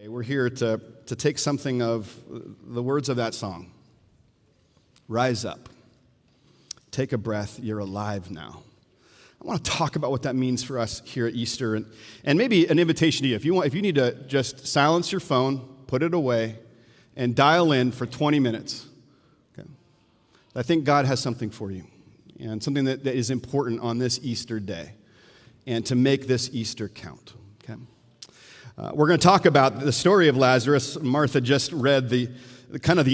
We're here to take something of the words of that song. Rise up. Take a breath. You're alive now. I want to talk about what that means for us here at Easter, and maybe an invitation to you. If you need to just silence your phone, put it away, and dial in for 20 minutes. Okay. I think God has something for you, and something that is important on this Easter day, and to make this Easter count. Okay. We're going to talk about the story of Lazarus. Martha just read the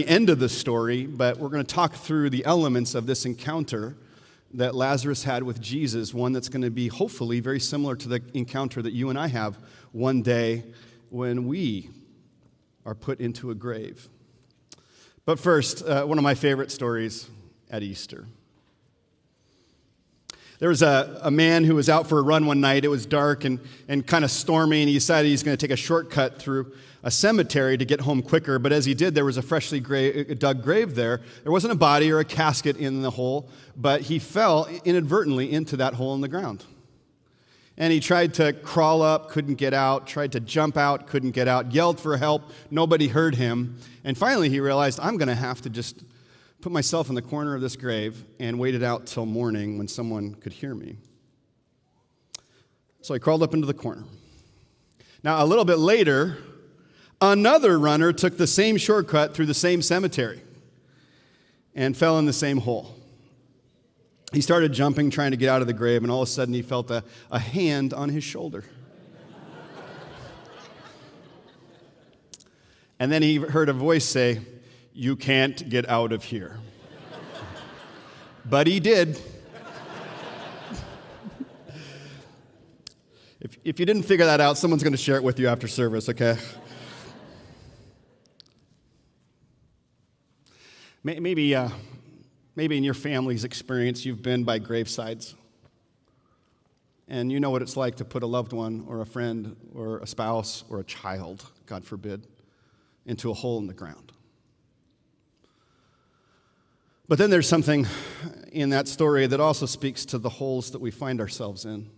end of the story, but we're going to talk through the elements of this encounter that Lazarus had with Jesus, one that's going to be hopefully very similar to the encounter that you and I have one day when we are put into a grave. But first, one of my favorite stories at Easter. There was a man who was out for a run one night. It was dark and kind of stormy, and he decided he's going to take a shortcut through a cemetery to get home quicker. But as he did, there was a freshly dug grave there. There wasn't a body or a casket in the hole, but he fell inadvertently into that hole in the ground. And he tried to crawl up, couldn't get out, tried to jump out, couldn't get out, yelled for help, nobody heard him. And finally he realized, I'm going to have to just put myself in the corner of this grave and wait it out till morning when someone could hear me. So he crawled up into the corner. Now, a little bit later, another runner took the same shortcut through the same cemetery and fell in the same hole. He started jumping, trying to get out of the grave, and all of a sudden he felt a hand on his shoulder. And then he heard a voice say, "You can't get out of here." But he did. If you didn't figure that out, someone's going to share it with you after service, okay? Maybe in your family's experience, you've been by gravesides, and you know what it's like to put a loved one or a friend or a spouse or a child, God forbid, into a hole in the ground. But then there's something in that story that also speaks to the holes that we find ourselves in.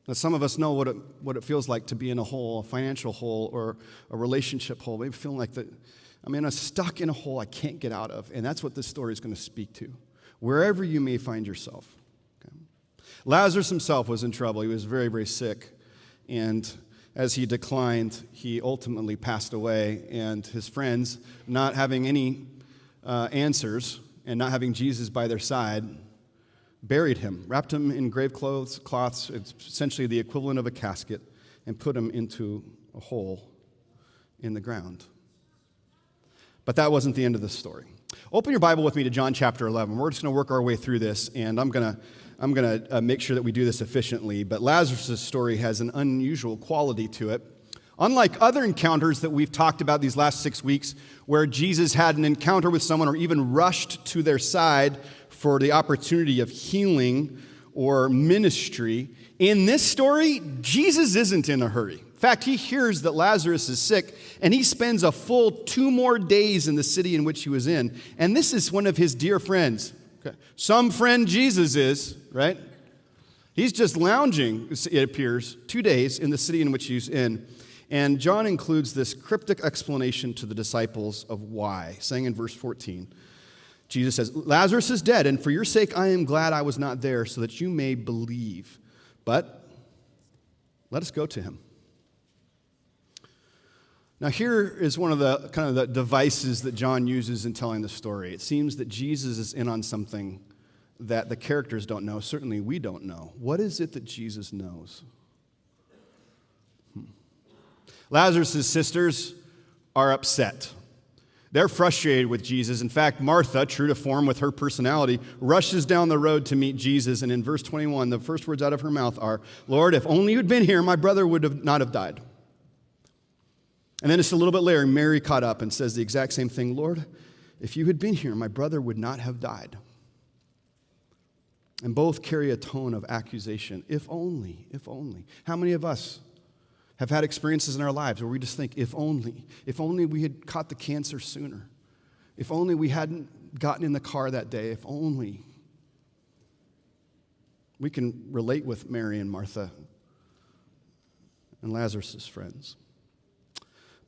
Now, some of us know what it feels like to be in a hole, a financial hole or a relationship hole. Maybe feeling like I'm stuck in a hole I can't get out of. And that's what this story is going to speak to, wherever you may find yourself. Okay? Lazarus himself was in trouble. He was very, very sick. And as he declined, he ultimately passed away. And his friends, not having any answers and not having Jesus by their side, buried him, wrapped him in grave cloths, it's essentially the equivalent of a casket, and put him into a hole in the ground. But that wasn't the end of the story. Open your Bible with me to John chapter 11. We're just going to work our way through this, and I'm going to make sure that we do this efficiently. But Lazarus' story has an unusual quality to it. Unlike other encounters that we've talked about these last 6 weeks, where Jesus had an encounter with someone or even rushed to their side for the opportunity of healing or ministry, in this story, Jesus isn't in a hurry. In fact, he hears that Lazarus is sick, and he spends a full 2 more days in the city in which he was in. And this is one of his dear friends. Okay. Some friend Jesus is, right? He's just lounging, it appears, 2 days in the city in which he's in. And John includes this cryptic explanation to the disciples of why, saying in verse 14, Jesus says, "Lazarus is dead, and for your sake I am glad I was not there, so that you may believe. But let us go to him." Now here is one of the kind of the devices that John uses in telling the story. It seems that Jesus is in on something that the characters don't know. Certainly we don't know. What is it that Jesus knows? Lazarus' sisters are upset. They're frustrated with Jesus. In fact, Martha, true to form with her personality, rushes down the road to meet Jesus. And in verse 21, the first words out of her mouth are, "Lord, if only you'd been here, my brother would not have died." And then just a little bit later, Mary caught up and says the exact same thing. "Lord, if you had been here, my brother would not have died." And both carry a tone of accusation. If only, if only. How many of us have had experiences in our lives where we just think, if only we had caught the cancer sooner. If only we hadn't gotten in the car that day. If only. We can relate with Mary and Martha. and Lazarus' friends.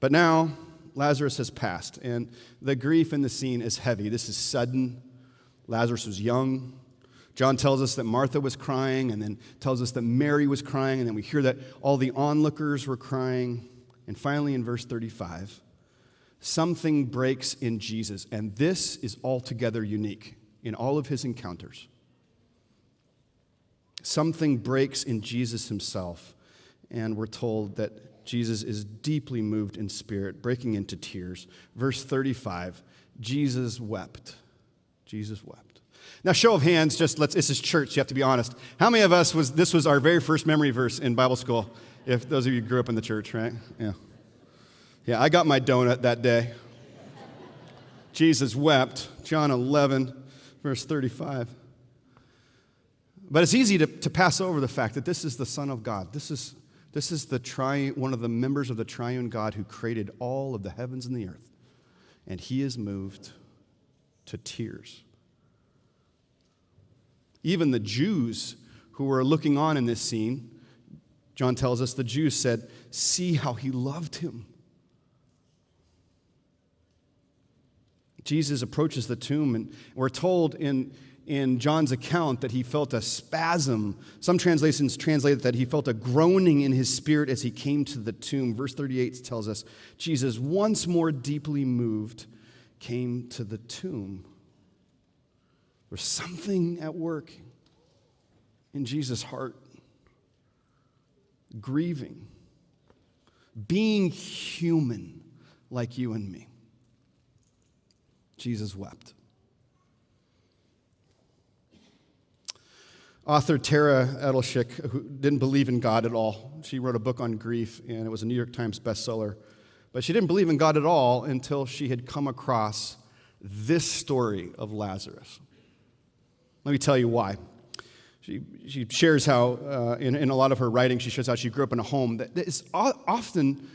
But now, Lazarus has passed, and the grief in the scene is heavy. This is sudden. Lazarus was young. John tells us that Martha was crying, and then tells us that Mary was crying, and then we hear that all the onlookers were crying. And finally, in verse 35, something breaks in Jesus, and this is altogether unique in all of his encounters. Something breaks in Jesus himself, and we're told that Jesus is deeply moved in spirit, breaking into tears. Verse 35, Jesus wept. Jesus wept. Now, show of hands, this is church, you have to be honest. How many of us this was our very first memory verse in Bible school? If those of you grew up in the church, right? Yeah. Yeah, I got my donut that day. Jesus wept, John 11, verse 35. But it's easy to pass over the fact that this is the Son of God. This is one of the members of the triune God who created all of the heavens and the earth. And he is moved to tears. Even the Jews who were looking on in this scene, John tells us the Jews said, "See how he loved him." Jesus approaches the tomb, and we're told in John's account that he felt a spasm. Some translations translate that he felt a groaning in his spirit as he came to the tomb. Verse 38 tells us, Jesus, once more deeply moved, came to the tomb. There's something at work in Jesus' heart, grieving, being human like you and me. Jesus wept. Author Tara Edelschick, who didn't believe in God at all, she wrote a book on grief, and it was a New York Times bestseller. But she didn't believe in God at all until she had come across this story of Lazarus. Let me tell you why. She shares how, in a lot of her writing, she shows how she grew up in a home that is often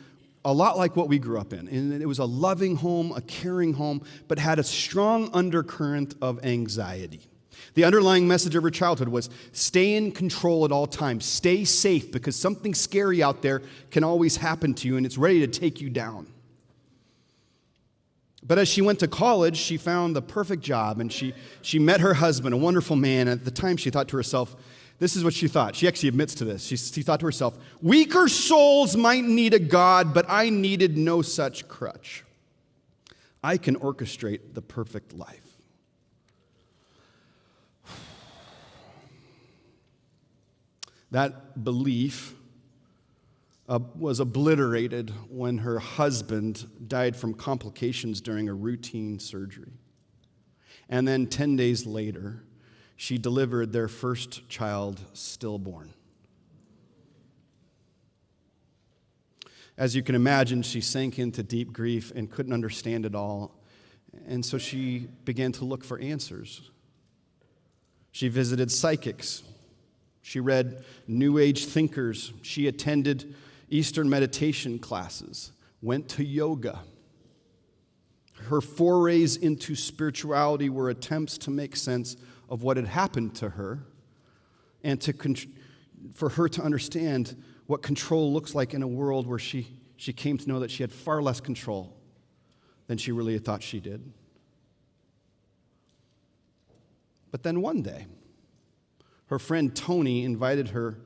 a lot like what we grew up in. And it was a loving home, a caring home, but had a strong undercurrent of anxiety. The underlying message of her childhood was stay in control at all times. Stay safe because something scary out there can always happen to you and it's ready to take you down. But as she went to college, she found the perfect job and she met her husband, a wonderful man. At the time, she thought to herself, this is what she thought. She actually admits to this. She thought to herself, weaker souls might need a God, but I needed no such crutch. I can orchestrate the perfect life. That belief was obliterated when her husband died from complications during a routine surgery. And then 10 days later, she delivered their first child stillborn. As you can imagine, she sank into deep grief and couldn't understand it all. And so she began to look for answers. She visited psychics. She read New Age thinkers. She attended Eastern meditation classes, went to yoga. Her forays into spirituality were attempts to make sense of what had happened to her and for her to understand what control looks like in a world where she came to know that she had far less control than she really thought she did. But then one day, her friend Tony invited her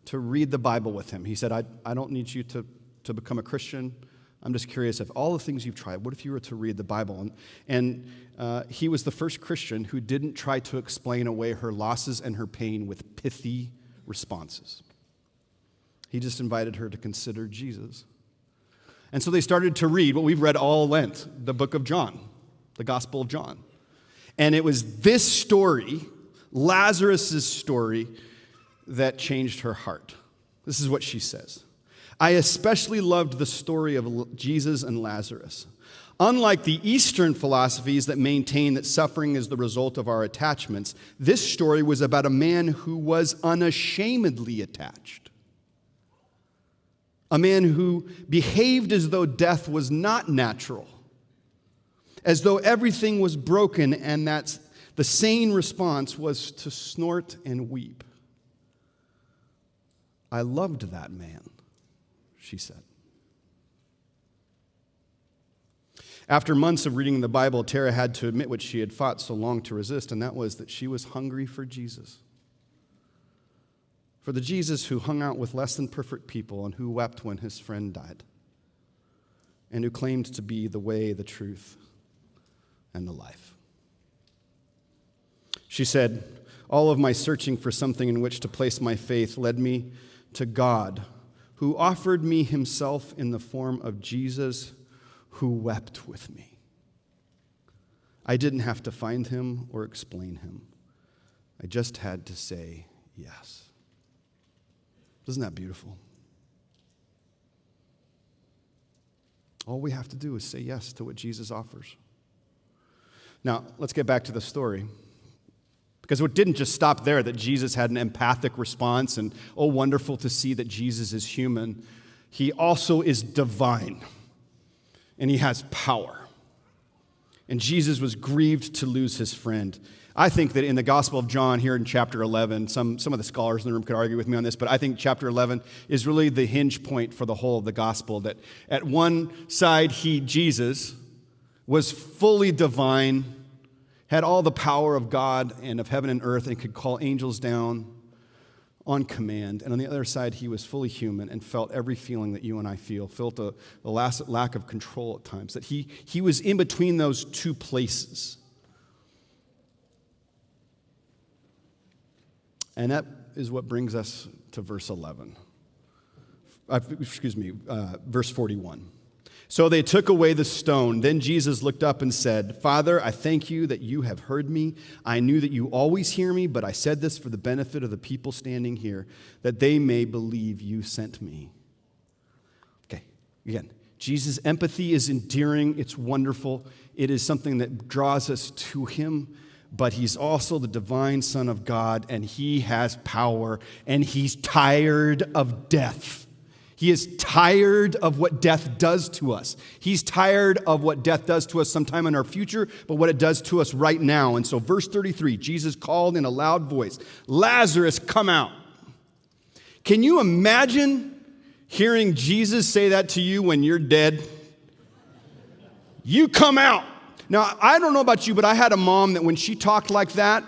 to read the Bible with him. He said, I don't need you to become a Christian. I'm just curious, of all the things you've tried, what if you were to read the Bible? And he was the first Christian who didn't try to explain away her losses and her pain with pithy responses. He just invited her to consider Jesus. And so they started to read what we've read all Lent, the book of John, the Gospel of John. And it was this story, Lazarus' story, that changed her heart. This is what she says. I especially loved the story of Jesus and Lazarus. Unlike the Eastern philosophies that maintain that suffering is the result of our attachments, this story was about a man who was unashamedly attached. A man who behaved as though death was not natural, as though everything was broken, and that the sane response was to snort and weep. I loved that man, she said. After months of reading the Bible, Tara had to admit what she had fought so long to resist, and that was that she was hungry for Jesus. For the Jesus who hung out with less than perfect people and who wept when his friend died, and who claimed to be the way, the truth, and the life. She said, all of my searching for something in which to place my faith led me to God, who offered me himself in the form of Jesus, who wept with me. I didn't have to find him or explain him. I just had to say yes. Isn't that beautiful? All we have to do is say yes to what Jesus offers. Now, let's get back to the story. Because it didn't just stop there, that Jesus had an empathic response, and oh, wonderful to see that Jesus is human. He also is divine, and he has power. And Jesus was grieved to lose his friend. I think that in the Gospel of John here in chapter 11, some of the scholars in the room could argue with me on this, but I think chapter 11 is really the hinge point for the whole of the gospel, that at one side, Jesus was fully divine, had all the power of God and of heaven and earth, and could call angels down on command. And on the other side, he was fully human and felt every feeling that you and I feel, felt a lack of control at times, that he was in between those two places. And that is what brings us to verse 11. Verse 41. So they took away the stone. Then Jesus looked up and said, Father, I thank you that you have heard me. I knew that you always hear me, but I said this for the benefit of the people standing here, that they may believe you sent me. Okay, again, Jesus' empathy is endearing. It's wonderful. It is something that draws us to him, but he's also the divine Son of God, and he has power, and he's tired of death. He is tired of what death does to us. He's tired of what death does to us sometime in our future, but what it does to us right now. And so verse 33, Jesus called in a loud voice, Lazarus, come out. Can you imagine hearing Jesus say that to you when you're dead? You come out. Now, I don't know about you, but I had a mom that when she talked like that,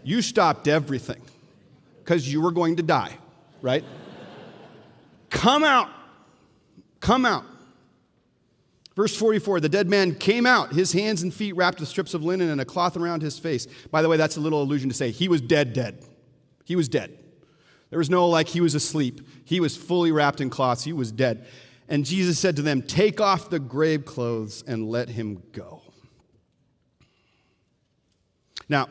you stopped everything because you were going to die, right? Come out. Come out. Verse 44, the dead man came out, his hands and feet wrapped with strips of linen and a cloth around his face. By the way, that's a little allusion to say he was dead. He was dead. There was no he was asleep. He was fully wrapped in cloths. He was dead. And Jesus said to them, take off the grave clothes and let him go. Now,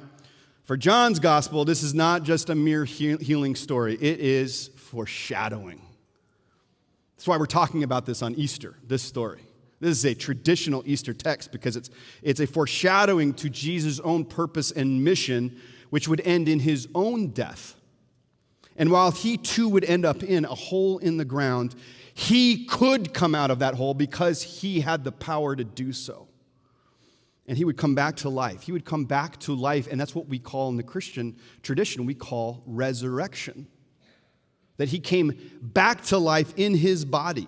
for John's gospel, this is not just a mere healing story. It is foreshadowing. That's why we're talking about this on Easter, this story. This is a traditional Easter text because it's a foreshadowing to Jesus' own purpose and mission, which would end in his own death. And while he too would end up in a hole in the ground, he could come out of that hole because he had the power to do so. And he would come back to life. He would come back to life, and that's what we call in the Christian tradition, we call resurrection. That he came back to life in his body.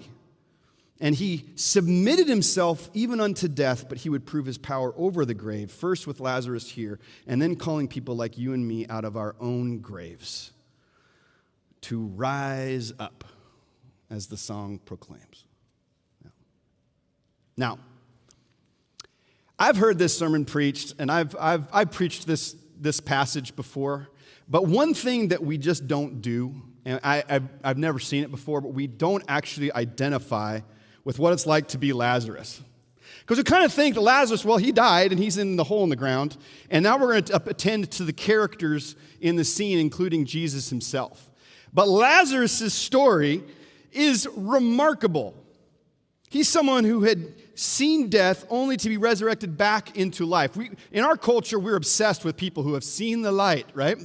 And he submitted himself even unto death, but he would prove his power over the grave, first with Lazarus here, and then calling people like you and me out of our own graves to rise up, as the song proclaims. Now, I've heard this sermon preached, and I've preached this passage before, but one thing that we just don't do, and I've never seen it before, but we don't actually identify with what it's like to be Lazarus. Because we kind of think that Lazarus, well, he died and he's in the hole in the ground, and now we're going to attend to the characters in the scene, including Jesus himself. But Lazarus' story is remarkable. He's someone who had seen death only to be resurrected back into life. In our culture, we're obsessed with people who have seen the light, right?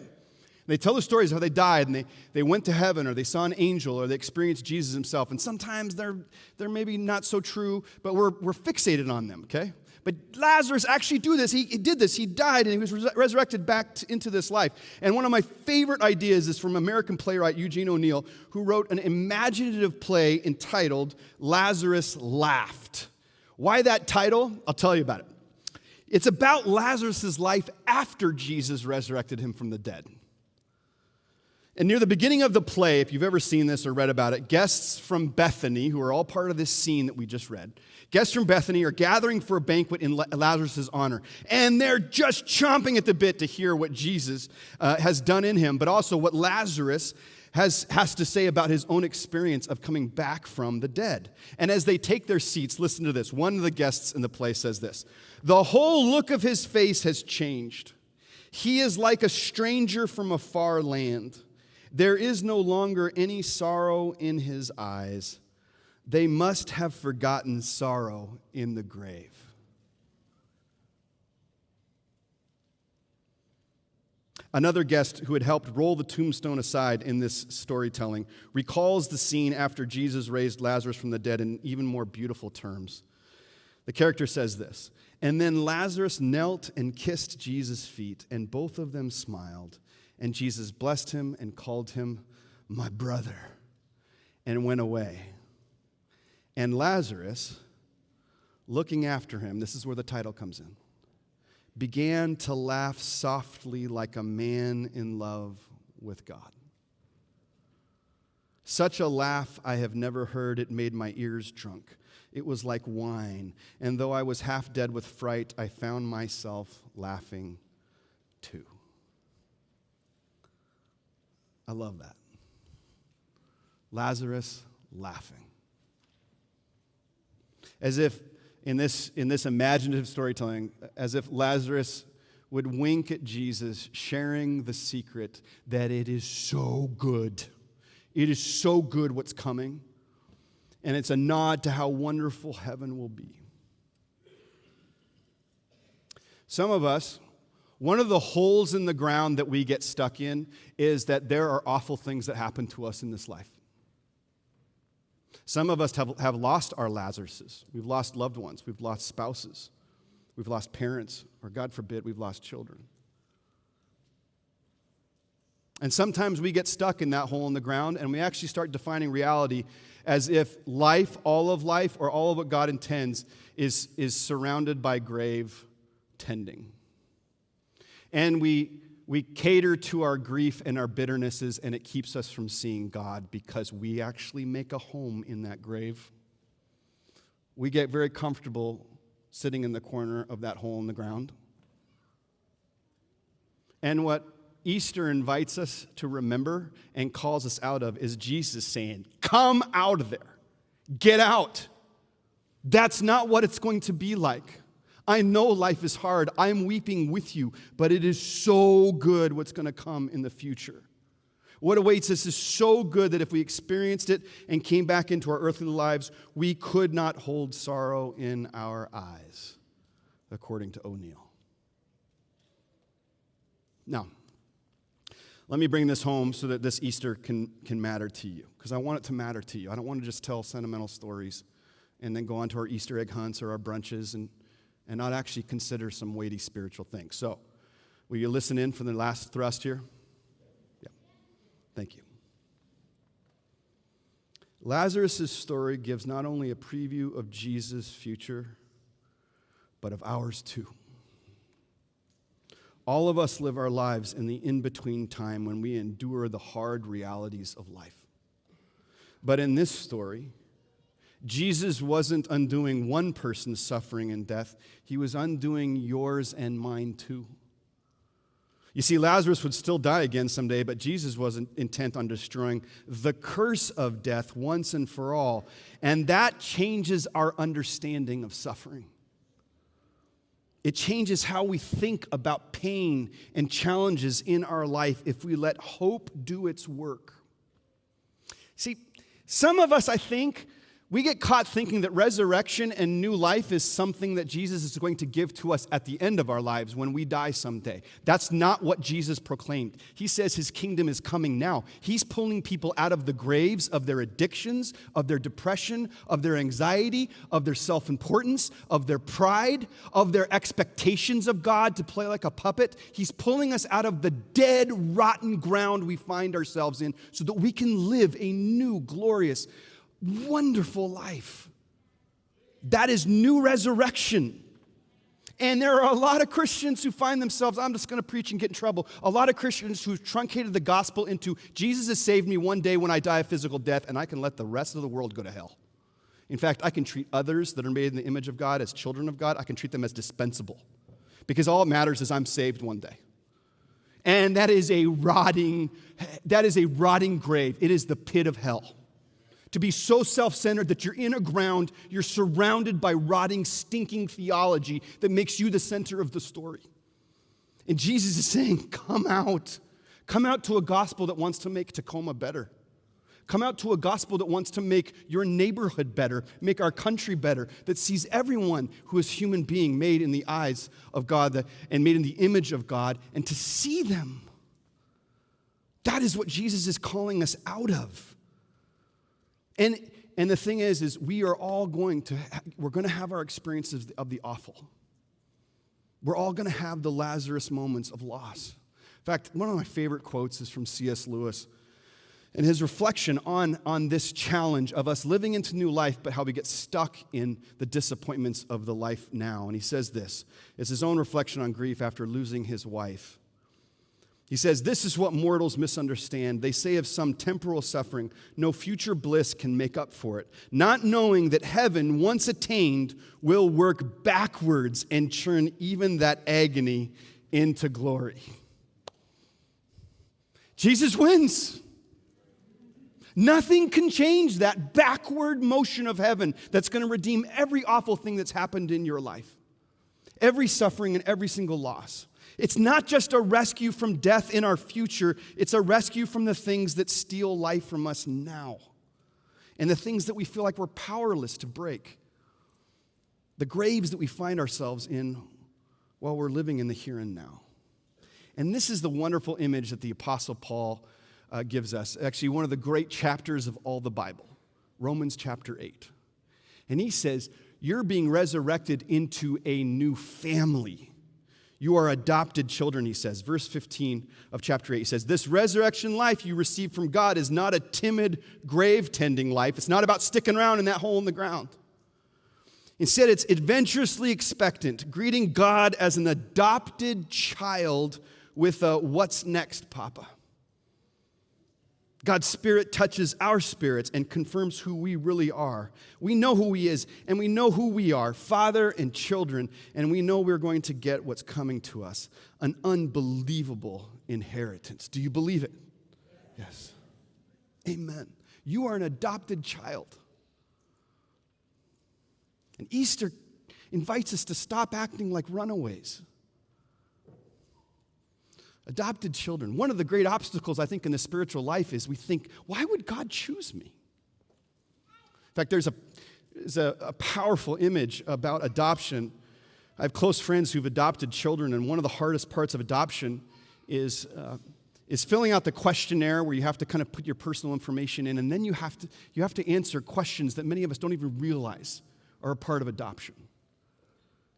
They tell the stories of how they died and they went to heaven, or they saw an angel, or they experienced Jesus himself. And sometimes they're maybe not so true, but we're fixated on them, okay? But Lazarus actually did this. He did this. He died and he was resurrected back into this life. And one of my favorite ideas is from American playwright Eugene O'Neill, who wrote an imaginative play entitled Lazarus Laughed. Why that title? I'll tell you about it. It's about Lazarus' life after Jesus resurrected him from the dead. And near the beginning of the play, if you've ever seen this or read about it, guests from Bethany, who are all part of this scene that we just read, guests from Bethany are gathering for a banquet in Lazarus' honor. And they're just chomping at the bit to hear what Jesus has done in him, but also what Lazarus has to say about his own experience of coming back from the dead. And as they take their seats, listen to this. One of the guests in the play says this: "The whole look of his face has changed. He is like a stranger from a far land. There is no longer any sorrow in his eyes. They must have forgotten sorrow in the grave." Another guest who had helped roll the tombstone aside in this storytelling recalls the scene after Jesus raised Lazarus from the dead in even more beautiful terms. The character says this: "And then Lazarus knelt and kissed Jesus' feet, and both of them smiled. And Jesus blessed him and called him my brother, and went away. And Lazarus, looking after him," this is where the title comes in, "began to laugh softly like a man in love with God. Such a laugh I have never heard. It made my ears drunk. It was like wine. And though I was half dead with fright, I found myself laughing too." I love that. Lazarus laughing. As if in this imaginative storytelling, as if Lazarus would wink at Jesus, sharing the secret that it is so good. It is so good what's coming. And it's a nod to how wonderful heaven will be. Some of us, one of the holes in the ground that we get stuck in is that there are awful things that happen to us in this life. Some of us have lost our Lazaruses. We've lost loved ones. We've lost spouses. We've lost parents. Or God forbid, we've lost children. And sometimes we get stuck in that hole in the ground and we actually start defining reality as if life, all of life, or all of what God intends is surrounded by grave tending. And we cater to our grief and our bitternesses, and it keeps us from seeing God because we actually make a home in that grave. We get very comfortable sitting in the corner of that hole in the ground. And what Easter invites us to remember and calls us out of is Jesus saying, "Come out of there. Get out." That's not what it's going to be like. I know life is hard. I'm weeping with you, but it is so good what's going to come in the future. What awaits us is so good that if we experienced it and came back into our earthly lives, we could not hold sorrow in our eyes, according to O'Neill. Now, let me bring this home so that this Easter can matter to you, because I want it to matter to you. I don't want to just tell sentimental stories and then go on to our Easter egg hunts or our brunches and not actually consider some weighty spiritual things. So, will you listen in for the last thrust here? Yeah. Thank you. Lazarus' story gives not only a preview of Jesus' future, but of ours too. All of us live our lives in the in-between time when we endure the hard realities of life. But in this story, Jesus wasn't undoing one person's suffering and death. He was undoing yours and mine too. You see, Lazarus would still die again someday, but Jesus wasn't intent on destroying the curse of death once and for all. And that changes our understanding of suffering. It changes how we think about pain and challenges in our life if we let hope do its work. See, some of us, I think, We get caught thinking that resurrection and new life is something that Jesus is going to give to us at the end of our lives when we die someday. That's not what Jesus proclaimed. He says his kingdom is coming now. He's pulling people out of the graves of their addictions, of their depression, of their anxiety, of their self-importance, of their pride, of their expectations of God to play like a puppet. He's pulling us out of the dead, rotten ground we find ourselves in so that we can live a new, glorious, wonderful life. That is new resurrection. And there are a lot of Christians who find themselves, I'm just going to preach and get in trouble. A lot of Christians who've truncated the gospel into, Jesus has saved me one day when I die a physical death, and I can let the rest of the world go to hell. In fact, I can treat others that are made in the image of God as children of God. I can treat them as dispensable. Because all that matters is I'm saved one day. And that is a rotting grave. It is the pit of hell. To be so self-centered that you're in a ground, you're surrounded by rotting, stinking theology that makes you the center of the story. And Jesus is saying, come out. Come out to a gospel that wants to make Tacoma better. Come out to a gospel that wants to make your neighborhood better, make our country better, that sees everyone who is human being made in the eyes of God and made in the image of God, and to see them. That is what Jesus is calling us out of. And the thing is we are all we're going to have our experiences of the awful. We're all going to have the Lazarus moments of loss. In fact, one of my favorite quotes is from C.S. Lewis and his reflection on this challenge of us living into new life, but how we get stuck in the disappointments of the life now. And he says this. It's his own reflection on grief after losing his wife. He says, this is what mortals misunderstand. They say of some temporal suffering, no future bliss can make up for it, not knowing that heaven, once attained, will work backwards and turn even that agony into glory. Jesus wins. Nothing can change that backward motion of heaven that's going to redeem every awful thing that's happened in your life, every suffering and every single loss. It's not just a rescue from death in our future. It's a rescue from the things that steal life from us now and the things that we feel like we're powerless to break, the graves that we find ourselves in while we're living in the here and now. And this is the wonderful image that the Apostle Paul gives us. Actually, one of the great chapters of all the Bible, Romans chapter 8. And he says, you're being resurrected into a new family. You are adopted children, he says. Verse 15 of chapter 8, he says, this resurrection life you receive from God is not a timid grave-tending life. It's not about sticking around in that hole in the ground. Instead, it's adventurously expectant, greeting God as an adopted child with a what's next, Papa. God's Spirit touches our spirits and confirms who we really are. We know who He is, and we know who we are, Father and children, and we know we're going to get what's coming to us, an unbelievable inheritance. Do you believe it? Yes. Amen. You are an adopted child. And Easter invites us to stop acting like runaways. Adopted children. One of the great obstacles, I think, in the spiritual life is we think, why would God choose me? In fact, there's a powerful image about adoption. I have close friends who've adopted children, and one of the hardest parts of adoption is filling out the questionnaire where you have to kind of put your personal information in, and then you have to answer questions that many of us don't even realize are a part of adoption.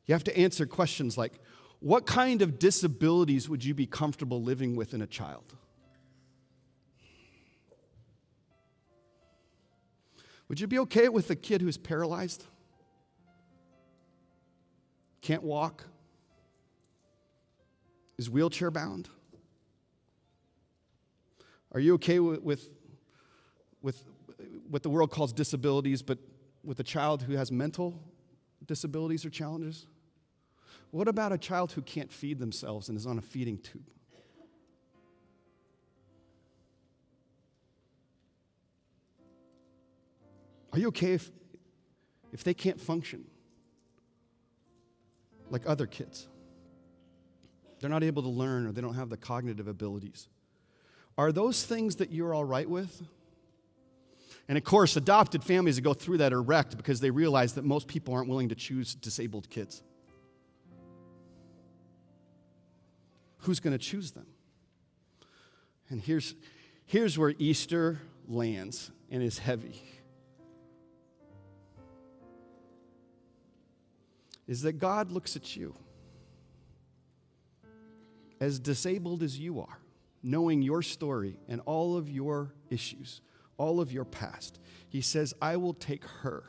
You have to answer questions like, what kind of disabilities would you be comfortable living with in a child? Would you be okay with a kid who's paralyzed? Can't walk? Is wheelchair bound? Are you okay with what the world calls disabilities, but with a child who has mental disabilities or challenges? What about a child who can't feed themselves and is on a feeding tube? Are you okay if they can't function like other kids? They're not able to learn, or they don't have the cognitive abilities. Are those things that you're all right with? And of course, adopted families that go through that are wrecked because they realize that most people aren't willing to choose disabled kids. Who's going to choose them? And here's where Easter lands and is heavy. Is that God looks at you as disabled as you are, knowing your story and all of your issues, all of your past. He says, I will take her,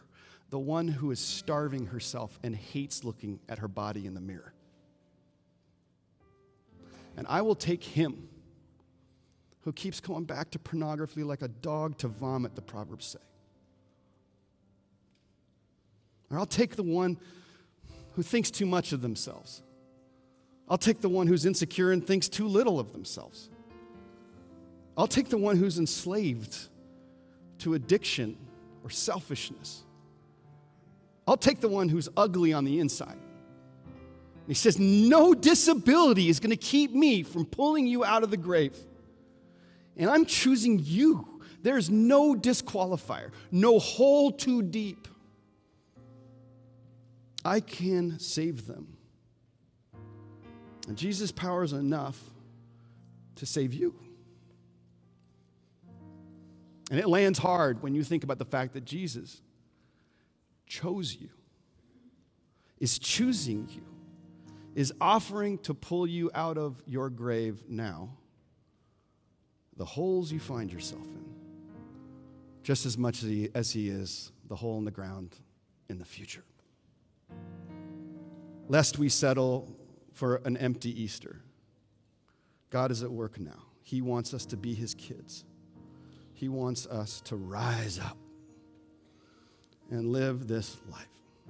the one who is starving herself and hates looking at her body in the mirror. And I will take him who keeps going back to pornography like a dog to vomit, the Proverbs say. Or I'll take the one who thinks too much of themselves. I'll take the one who's insecure and thinks too little of themselves. I'll take the one who's enslaved to addiction or selfishness. I'll take the one who's ugly on the inside. He says, no disability is going to keep me from pulling you out of the grave. And I'm choosing you. There's no disqualifier, no hole too deep. I can save them. And Jesus' power is enough to save you. And it lands hard when you think about the fact that Jesus chose you, is choosing you, is offering to pull you out of your grave now, the holes you find yourself in, just as much as he is the hole in the ground in the future. Lest we settle for an empty Easter, God is at work now. He wants us to be his kids. He wants us to rise up and live this life.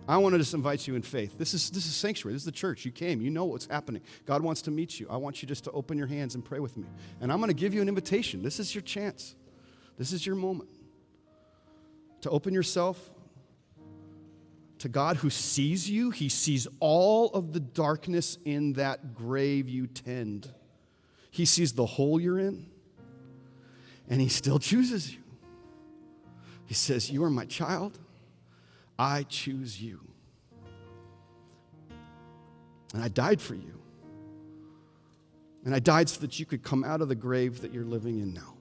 I want to just invite you in faith. This is sanctuary. This is the church. You came. You know what's happening. God wants to meet you. I want you just to open your hands and pray with me. And I'm going to give you an invitation. This is your chance. This is your moment to open yourself to God who sees you. He sees all of the darkness in that grave you tend. He sees the hole you're in, and he still chooses you. He says, you are my child. I choose you. And I died for you. And I died so that you could come out of the grave that you're living in now.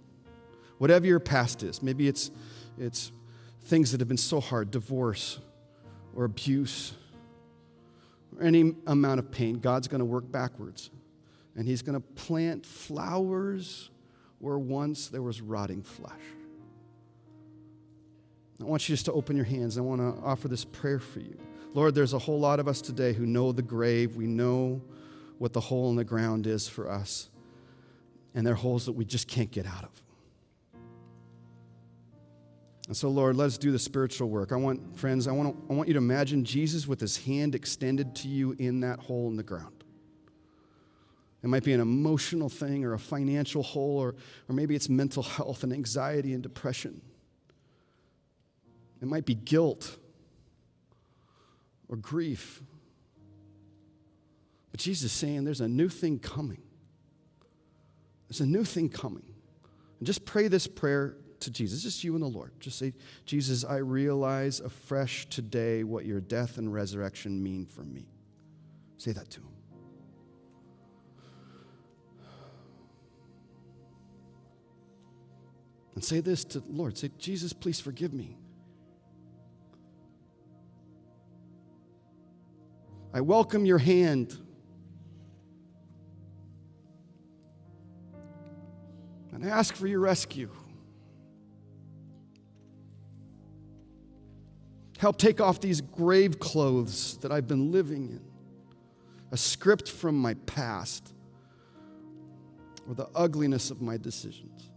Whatever your past is, maybe it's things that have been so hard, divorce or abuse or any amount of pain, God's going to work backwards. And he's going to plant flowers where once there was rotting flesh. I want you just to open your hands. I want to offer this prayer for you. Lord, there's a whole lot of us today who know the grave. We know what the hole in the ground is for us. And they're holes that we just can't get out of. And so, Lord, let's do the spiritual work. I want you to imagine Jesus with his hand extended to you in that hole in the ground. It might be an emotional thing or a financial hole, or maybe it's mental health and anxiety and depression. It might be guilt or grief. But Jesus is saying there's a new thing coming. There's a new thing coming. And just pray this prayer to Jesus, just you and the Lord. Just say, Jesus, I realize afresh today what your death and resurrection mean for me. Say that to him. And say this to the Lord. Say, Jesus, please forgive me. I welcome your hand. And I ask for your rescue. Help take off these grave clothes that I've been living in. A script from my past or the ugliness of my decisions.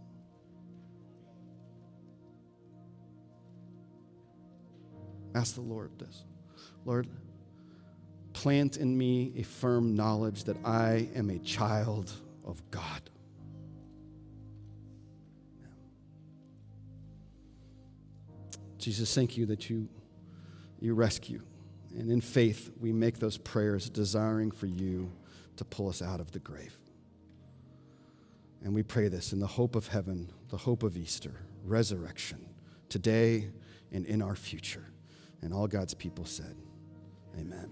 Ask the Lord this. Lord, plant in me a firm knowledge that I am a child of God. Jesus, thank you that you rescue. And in faith, we make those prayers desiring for you to pull us out of the grave. And we pray this in the hope of heaven, the hope of Easter, resurrection, today and in our future. And all God's people said, amen.